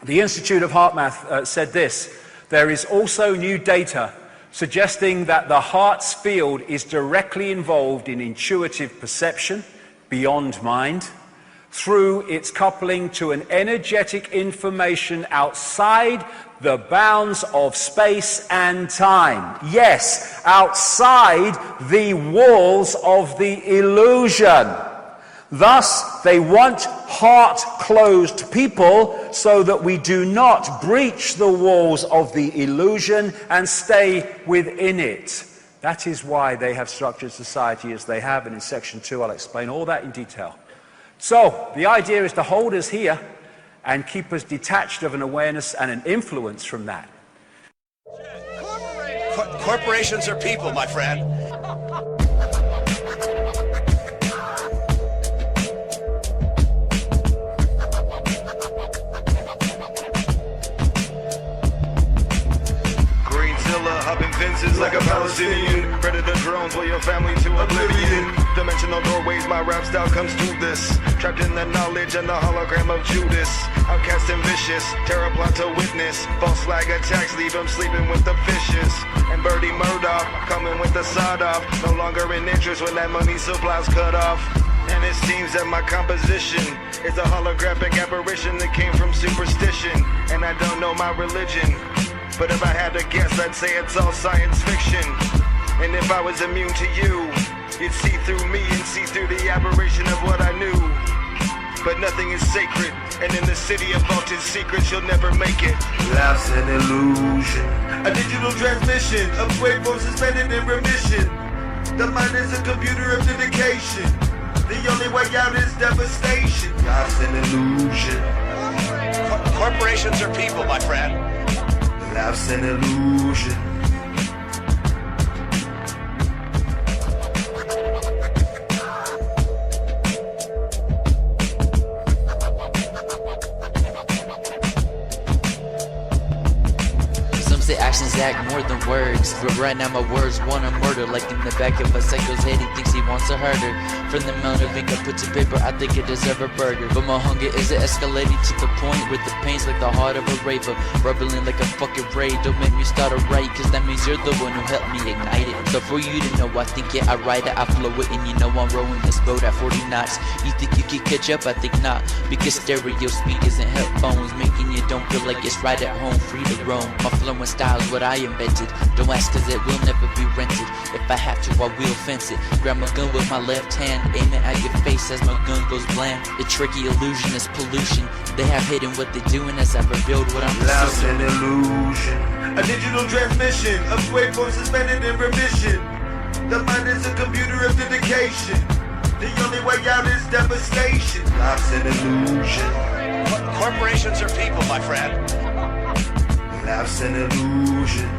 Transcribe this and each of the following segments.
The Institute of Heart Math said this: there is also new data suggesting that the heart's field is directly involved in intuitive perception beyond mind through its coupling to an energetic information outside the bounds of space and time. Yes, outside the walls of the illusion. Thus, they want heart-closed people so that we do not breach the walls of the illusion and stay within it. That is why they have structured society as they have, and in section 2 I'll explain all that in detail. So, the idea is to hold us here and keep us detached of an awareness and an influence from that. Corporations are people, my friend. GreenZilla, hopping fences like a Palestinian. Predator drones will your family to oblivion. Dimensional doorways, my rap style comes through this. Trapped in the knowledge and the hologram of Judas. Outcast and vicious, terror plot to witness. False flag attacks, leave him sleeping with the fishes. And Birdie Murdoch, coming with the sawed off. No longer in interest when that money supply's cut off. And it seems that my composition is a holographic apparition that came from superstition. And I don't know my religion, but if I had to guess, I'd say it's all science fiction. And if I was immune to you, you'd see through me and see through the aberration of what I knew. But nothing is sacred, and in the city of vaulted secrets, you'll never make it. Life's an illusion, a digital transmission of waveforms suspended in remission. The mind is a computer of dedication. The only way out is devastation. life's an illusion, Corporations are people, my friend. life's an illusion. Say actions act more than words, but right now my words wanna murder. Like in the back of a psycho's head, he thinks he wants to hurt her. From the amount of ink I put to paper, I think it deserves a burger. But my hunger is escalating to the point where the pain's like the heart of a raver, rubbling like a fucking raid. Don't make me start a right, cause that means you're the one who helped me ignite it. So for you to know, I think it, I write it, I flow it, and you know I'm rowing this boat at 40 knots. You think you can catch up? I think not, because stereo speakers and headphones making you don't feel like it's right at home, free to roam. My flowing style's what I invented. Don't ask cause it will never be rented. If I have to, I will fence it. Grab my gun with my left hand, aim it at your face as my gun goes bland. The tricky illusion is pollution. They have hidden what they're doing as I revealed what I'm Life's pursuing. an illusion, A digital transmission of waveforms suspended in remission. The mind is a computer of dedication. The only way out is devastation. life's an illusion, Corporations are people, my friend. life's an illusion.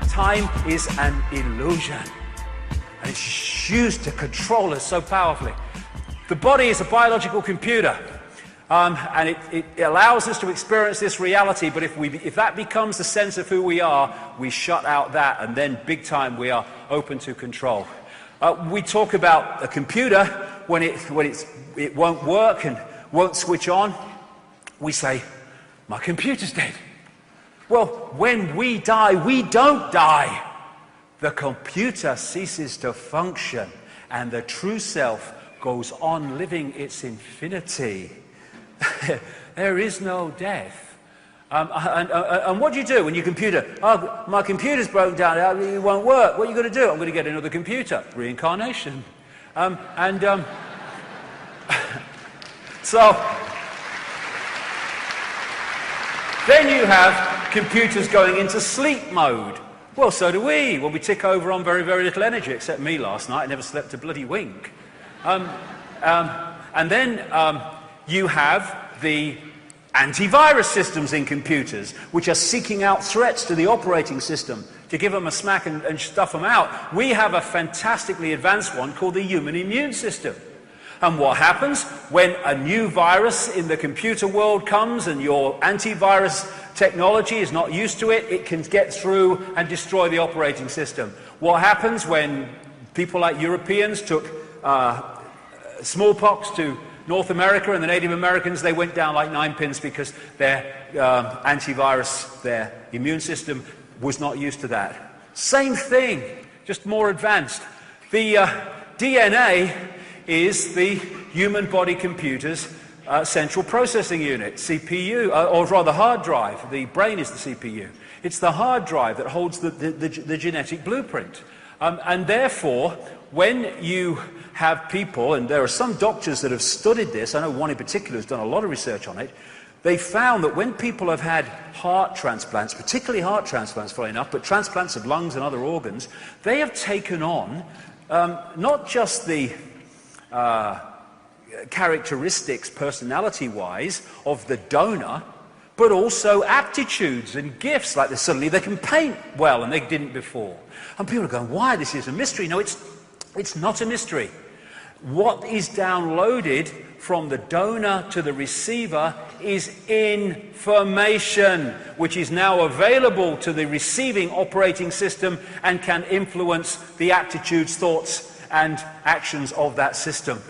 Time is an illusion, and it's used to control us so powerfully. The body is a biological computer, and it allows us to experience this reality, but if that becomes the sense of who we are, we shut out that, and then big time we are open to control. We talk about a computer when it won't work and won't switch on. We say, my computer's dead. Well, when we die, we don't die. The computer ceases to function, and the true self goes on living its infinity. There is no death. And what do you do when your computer, oh, my computer's broken down, it won't work. What are you going to do? I'm going to get another computer. Reincarnation. So, Then you have computers going into sleep mode. Well, so do we. Well, we tick over on very, very little energy, except me last night. I never slept a bloody wink. And then you have the antivirus systems in computers, which are seeking out threats to the operating system to give them a smack and stuff them out. We have a fantastically advanced one called the human immune system. And what happens when a new virus in the computer world comes and your antivirus technology is not used to it, it can get through and destroy the operating system. What happens when people like Europeans took smallpox to North America and the Native Americans, they went down like 9 pins because their antivirus, their immune system was not used to that. Same thing, just more advanced. The DNA is the human body computer's central processing unit, CPU, or rather hard drive. The brain is the CPU. It's the hard drive that holds the genetic blueprint. And therefore, when you have people, and there are some doctors that have studied this, I know one in particular has done a lot of research on it, they found that when people have had heart transplants, particularly heart transplants, funnily enough, but transplants of lungs and other organs, they have taken on not just the characteristics, personality-wise, of the donor, but also aptitudes and gifts, like suddenly they can paint well and they didn't before. And people are going, why? This is a mystery. No, it's not a mystery. What is downloaded from the donor to the receiver is information, which is now available to the receiving operating system and can influence the aptitudes, thoughts, and actions of that system.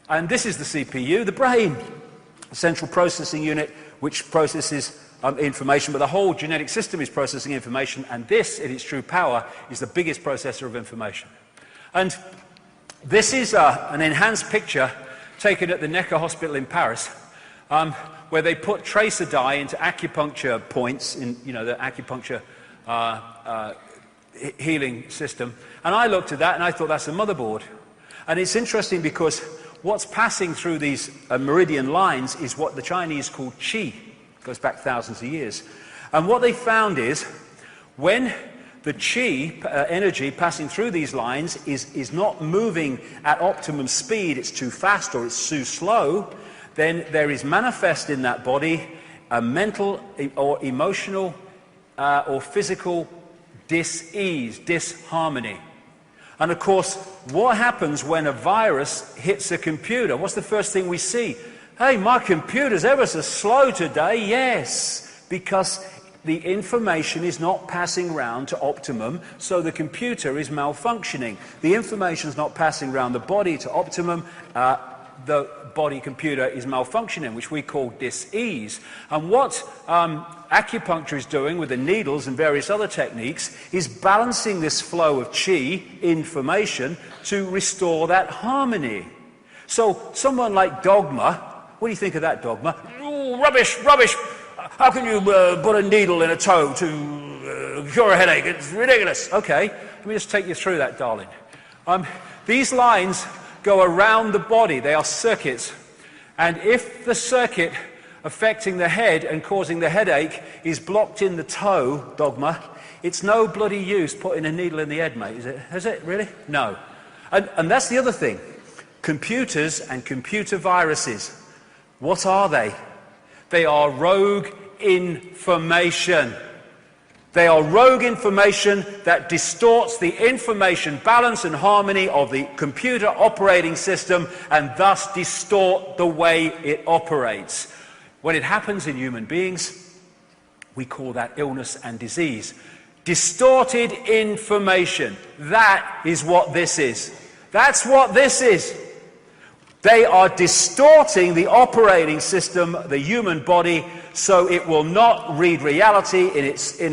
And this is the CPU, the brain, the central processing unit, which processes information, but the whole genetic system is processing information, and this, in its true power, is the biggest processor of information. And this is an enhanced picture taken at the Necker Hospital in Paris, where they put tracer dye into acupuncture points in, the acupuncture healing system. And I looked at that and I thought, that's a motherboard. And it's interesting because what's passing through these meridian lines is what the Chinese call qi. It goes back thousands of years. And what they found is when the qi energy passing through these lines is not moving at optimum speed, it's too fast or it's too slow, then there is manifest in that body a mental or emotional or physical dis-ease, disharmony. And of course, what happens when a virus hits a computer? What's the first thing we see? Hey, my computer's ever so slow today. Yes, because the information is not passing round to optimum, so the computer is malfunctioning. The information is not passing round the body to optimum, the body computer is malfunctioning, which we call dis-ease. And what acupuncture is doing with the needles and various other techniques is balancing this flow of qi, information, to restore that harmony. So someone like Dogma, what do you think of that, Dogma? Oh, rubbish, rubbish! How can you put a needle in a toe to cure a headache? It's ridiculous. Okay, let me just take you through that, darling. These lines go around the body. They are circuits. And if the circuit affecting the head and causing the headache is blocked in the toe, Dogma, it's no bloody use putting a needle in the head, mate, is it? Is it, really? No. And that's the other thing. Computers and computer viruses, what are they? They are rogue information. They are rogue information that distorts the information balance and harmony of the computer operating system and thus distort the way it operates. When it happens in human beings, we call that illness and disease. Distorted information. That is what this is. That's what this is. They are distorting the operating system, the human body, so it will not read reality in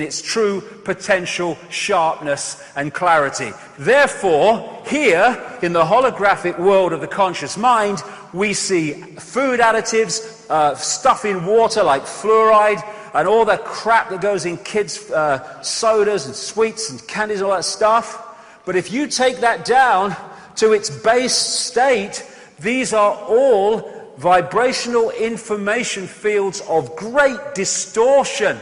its true potential sharpness and clarity. Therefore, here in the holographic world of the conscious mind, we see food additives, stuff in water like fluoride, and all the crap that goes in kids' sodas and sweets and candies, all that stuff. But if you take that down to its base state, these are all vibrational information fields of great distortion.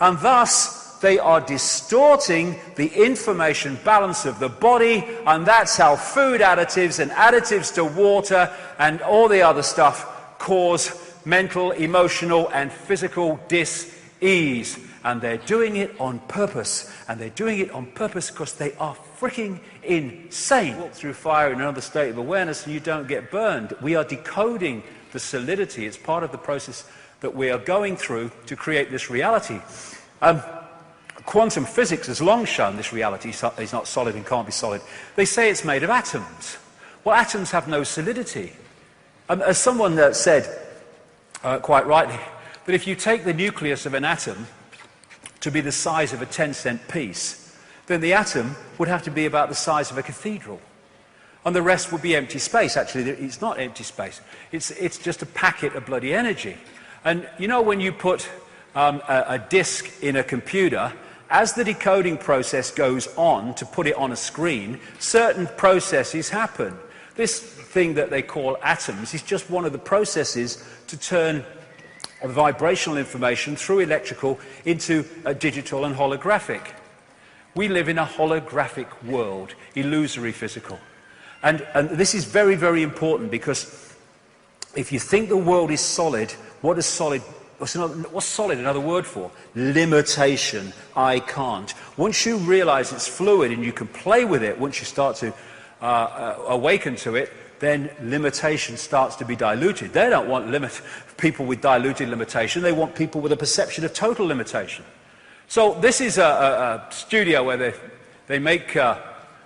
And thus, they are distorting the information balance of the body, and that's how food additives and additives to water and all the other stuff cause mental, emotional, and physical dis-ease. And they're doing it on purpose. And they're doing it on purpose because they are freaking insane. Walk through fire in another state of awareness and you don't get burned. We are decoding the solidity. It's part of the process that we are going through to create this reality. Quantum physics has long shown this reality is not solid and can't be solid. They say it's made of atoms. Well, atoms have no solidity. As someone said, quite rightly, that if you take the nucleus of an atom to be the size of a 10-cent piece, then the atom would have to be about the size of a cathedral. And the rest would be empty space. Actually, it's not empty space. It's just a packet of bloody energy. And you know when you put a disk in a computer, as the decoding process goes on to put it on a screen, certain processes happen. This thing that they call atoms is just one of the processes to turn vibrational information through electrical into digital and holographic. We live in a holographic world, illusory physical. And this is very, very important because if you think the world is solid, what's solid another word for? Limitation. I can't. Once you realize it's fluid and you can play with it, once you start to awaken to it, then limitation starts to be diluted. They don't want people with diluted limitation. They want people with a perception of total limitation. So this is a studio where they make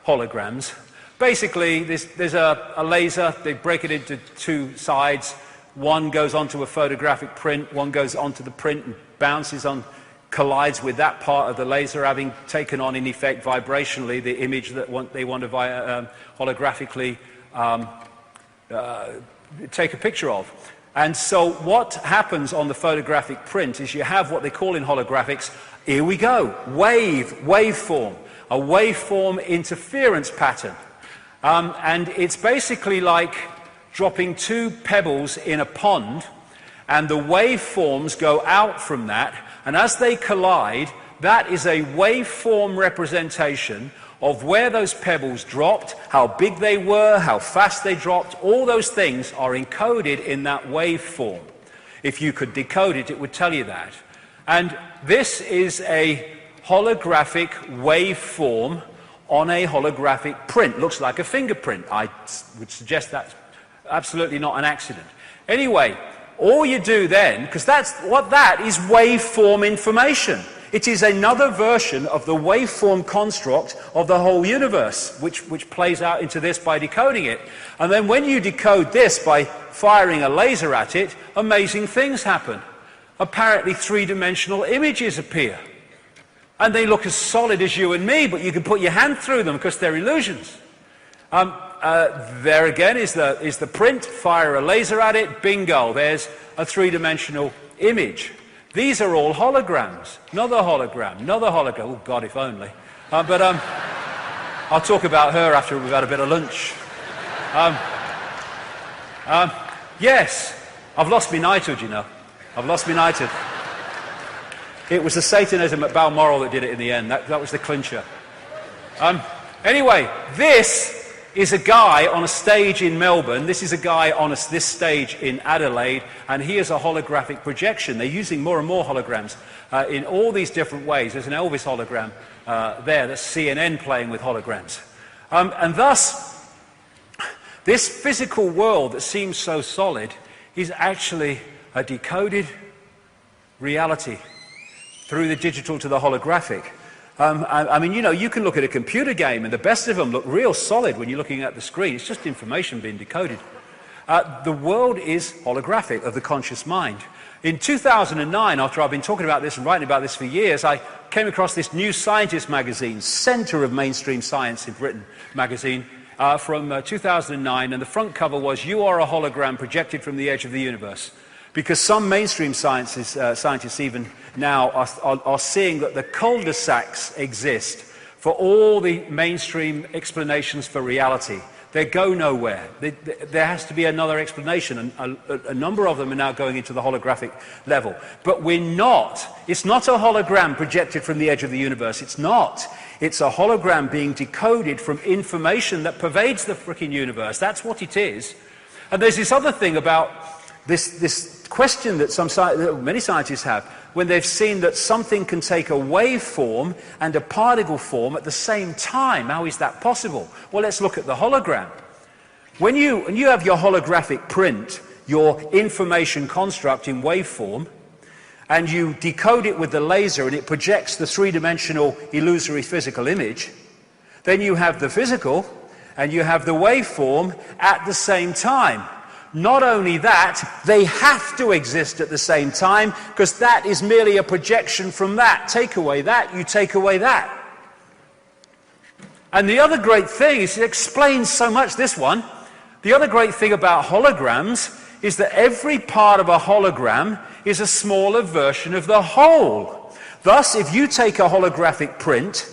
holograms. Basically, there's a laser. They break it into two sides. One goes onto a photographic print. One goes onto the print and bounces on, collides with that part of the laser, having taken on, in effect, vibrationally, the image that they want to holographically take a picture of. And so what happens on the photographic print is you have what they call in holographics, here we go, waveform, a waveform interference pattern. And it's basically like dropping two pebbles in a pond, and the waveforms go out from that, and as they collide, that is a waveform representation of where those pebbles dropped, how big they were, how fast they dropped. All those things are encoded in that waveform. If you could decode it, it would tell you that. And this is a holographic waveform on a holographic print. Looks like a fingerprint. I would suggest that's absolutely not an accident. Anyway, all you do then, because that is waveform information. It is another version of the waveform construct of the whole universe, which plays out into this by decoding it. And then when you decode this by firing a laser at it, amazing things happen. Apparently three-dimensional images appear. And they look as solid as you and me, but you can put your hand through them because they're illusions. There again is the print, fire a laser at it, bingo, there's a three-dimensional image. These are all holograms. Another hologram, another hologram. Oh, God, if only. But I'll talk about her after we've had a bit of lunch. Yes, I've lost my knighthood, you know. I've lost my knighthood. It was the Satanism at Balmoral that did it in the end. That was the clincher. Anyway, this is a guy on a stage in Melbourne. This is a guy on this stage in Adelaide, and he is a holographic projection. They're using more and more holograms in all these different ways. There's an Elvis hologram there. That's CNN playing with holograms. And thus, this physical world that seems so solid is actually a decoded reality through the digital to the holographic. I mean, you know, you can look at a computer game and the best of them look real solid when you're looking at the screen. It's just information being decoded. The world is holographic, of the conscious mind. In 2009, after I've been talking about this and writing about this for years, I came across this New Scientist magazine, centre of mainstream science in Britain magazine, from 2009, and the front cover was, "You are a hologram projected from the edge of the universe." Because some mainstream scientists even now are seeing that the cul-de-sacs exist for all the mainstream explanations for reality. They go nowhere. There has to be another explanation, and a number of them are now going into the holographic level. But it's not a hologram projected from the edge of the universe. It's not. It's a hologram being decoded from information that pervades the frickin' universe. That's what it is. And there's this other thing about this question that many scientists have, when they've seen that something can take a waveform and a particle form at the same time. How is that possible? Well, let's look at the hologram. When you have your holographic print, your information construct in waveform, and you decode it with the laser and it projects the three-dimensional illusory physical image, then you have the physical and you have the waveform at the same time. Not only that, they have to exist at the same time, because that is merely a projection from that. Take away that, you take away that. And the other great thing is, it explains so much, this one. The other great thing about holograms is that every part of a hologram is a smaller version of the whole. Thus, if you take a holographic print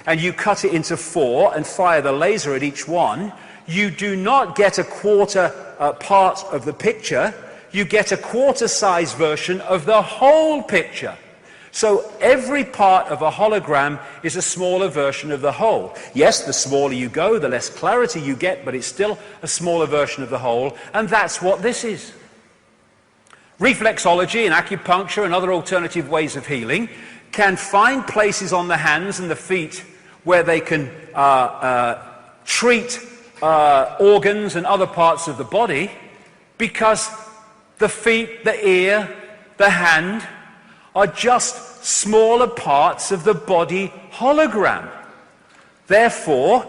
and you cut it into 4 and fire the laser at each one, you do not get a quarter part of the picture, you get a quarter-size version of the whole picture. So every part of a hologram is a smaller version of the whole. Yes, the smaller you go, the less clarity you get, but it's still a smaller version of the whole, and that's what this is. Reflexology and acupuncture and other alternative ways of healing can find places on the hands and the feet where they can treat organs and other parts of the body, because the feet, the ear, the hand are just smaller parts of the body hologram. Therefore,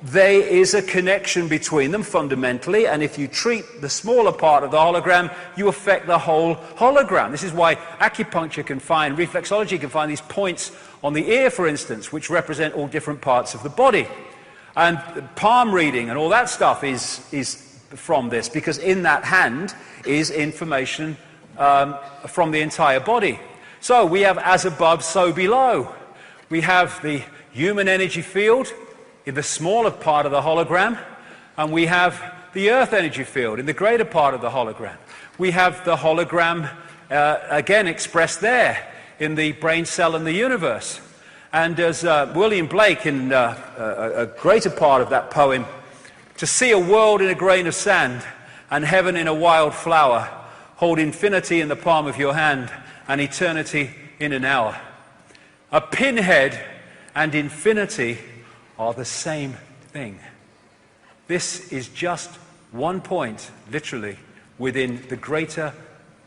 there is a connection between them fundamentally, and if you treat the smaller part of the hologram, you affect the whole hologram. This is why acupuncture can find, reflexology can find these points on the ear, for instance, which represent all different parts of the body. And palm reading and all that stuff is from this, because in that hand is information from the entire body. So we have as above, so below. We have the human energy field in the smaller part of the hologram, and we have the earth energy field in the greater part of the hologram. We have the hologram again expressed there in the brain cell and the universe. And as William Blake, in a greater part of that poem, to see a world in a grain of sand and heaven in a wild flower, hold infinity in the palm of your hand and eternity in an hour. A pinhead and infinity are the same thing. This is just one point, literally, within the greater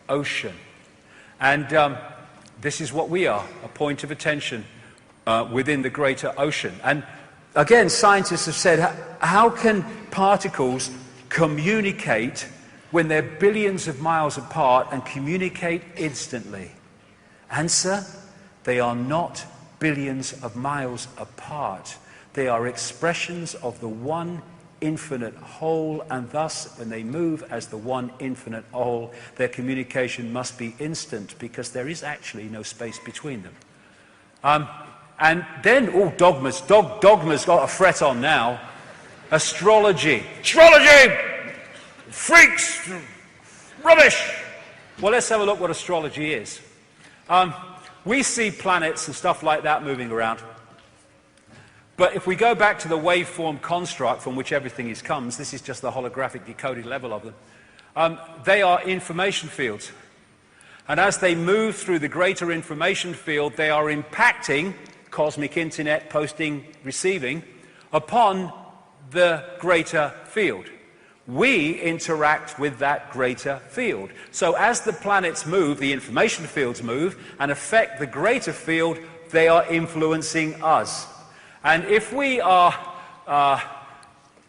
ocean. And this is what we are, a point of attention within the greater ocean. And again, scientists have said, how can particles communicate when they're billions of miles apart and communicate instantly? Answer, they are not billions of miles apart. They are expressions of the one infinite whole, and thus, when they move as the one infinite whole, their communication must be instant, because there is actually no space between them. And then, dogmas. Dogma's got a fret on now. Astrology. Astrology! Freaks! Rubbish! Well, let's have a look what astrology is. We see planets and stuff like that moving around. But if we go back to the waveform construct from which everything comes, this is just the holographic decoded level of them, they are information fields. And as they move through the greater information field, they are impacting cosmic internet, posting, receiving, upon the greater field. We interact with that greater field. So as the planets move, the information fields move, and affect the greater field, they are influencing us. And if we are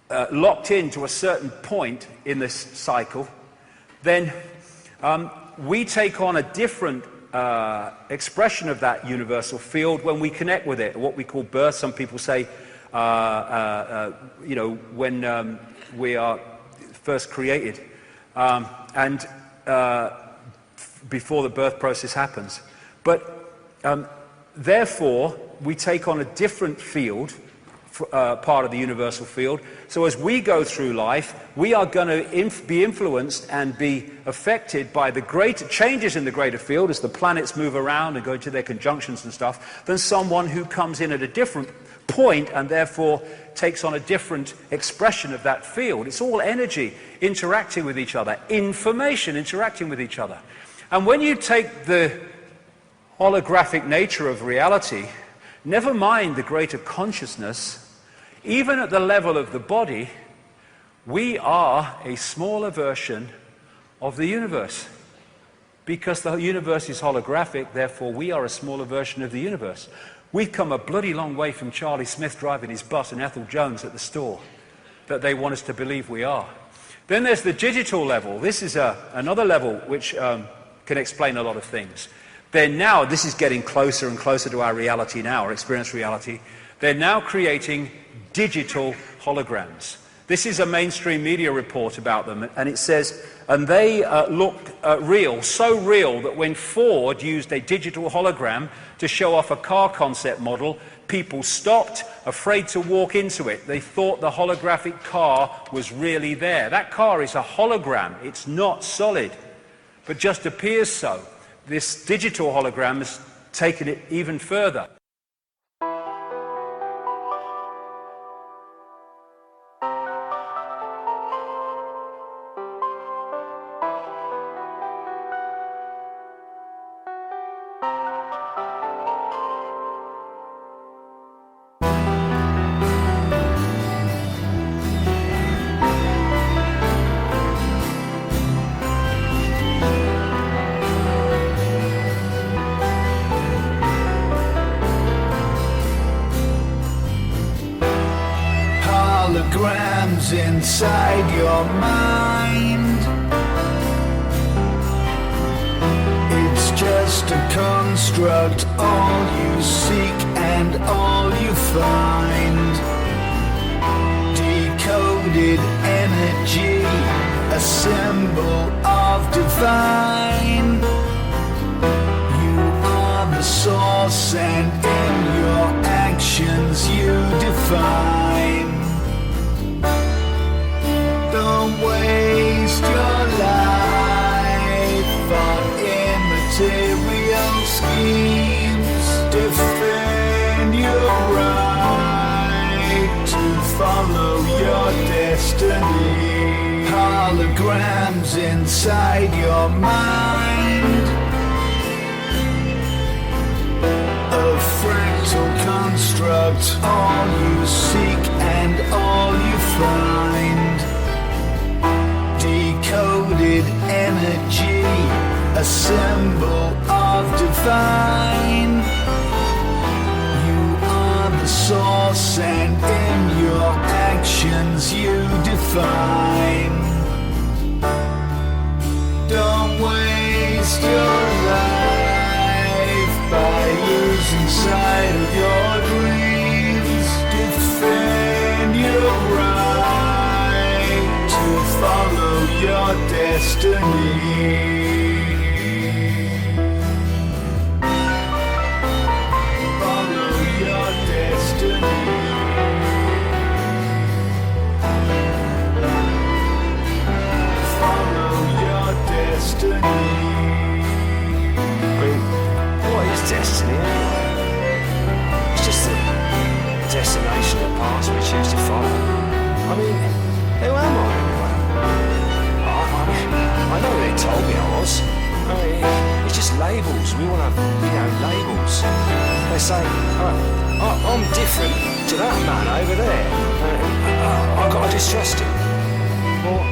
locked into a certain point in this cycle, then we take on a different expression of that universal field when we connect with it, what we call birth. Some people say, when we are first created, and before the birth process happens. But therefore, we take on a different field part of the universal field. So as we go through life, we are going to be influenced and be affected by the great changes in the greater field as the planets move around and go into their conjunctions and stuff, than someone who comes in at a different point and therefore takes on a different expression of that field. It's all energy interacting with each other, information interacting with each other. And when you take the holographic nature of reality, never mind the greater consciousness, even at the level of the body, we are a smaller version of the universe. Because the universe is holographic, therefore we are a smaller version of the universe. We've come a bloody long way from Charlie Smith driving his bus and Ethel Jones at the store that they want us to believe we are. Then there's the digital level. This is another level which can explain a lot of things. Then now, this is getting closer and closer to our reality now, our experienced reality. They're now creating digital holograms. This is a mainstream media report about them, and it says, and they look real, so real that when Ford used a digital hologram to show off a car concept model, people stopped, afraid to walk into it. They thought the holographic car was really there. That car is a hologram. It's not solid, but just appears so. This digital hologram has taken it even further. Holograms inside your mind. It's just a construct, all you seek and all you find. Decoded energy, a symbol of divine. You are the source and in your actions you define. Don't waste your life on immaterial schemes. Defend your right to follow your destiny. Holograms inside your mind. A fractal construct, all you seek and all you find. Decoded energy, a symbol of divine. You are the source and in your actions you define. Don't waste your life by losing sight of your dreams. Defend your right to follow your destiny. Follow your destiny. Follow your destiny. What is destiny anyway? It's just a destination of paths we choose to follow. I mean, who am I anyway? I know they told me I was. I mean, it's just labels. We want to, labels. They say, I'm different to that man over there. I've got to distrust him. Well,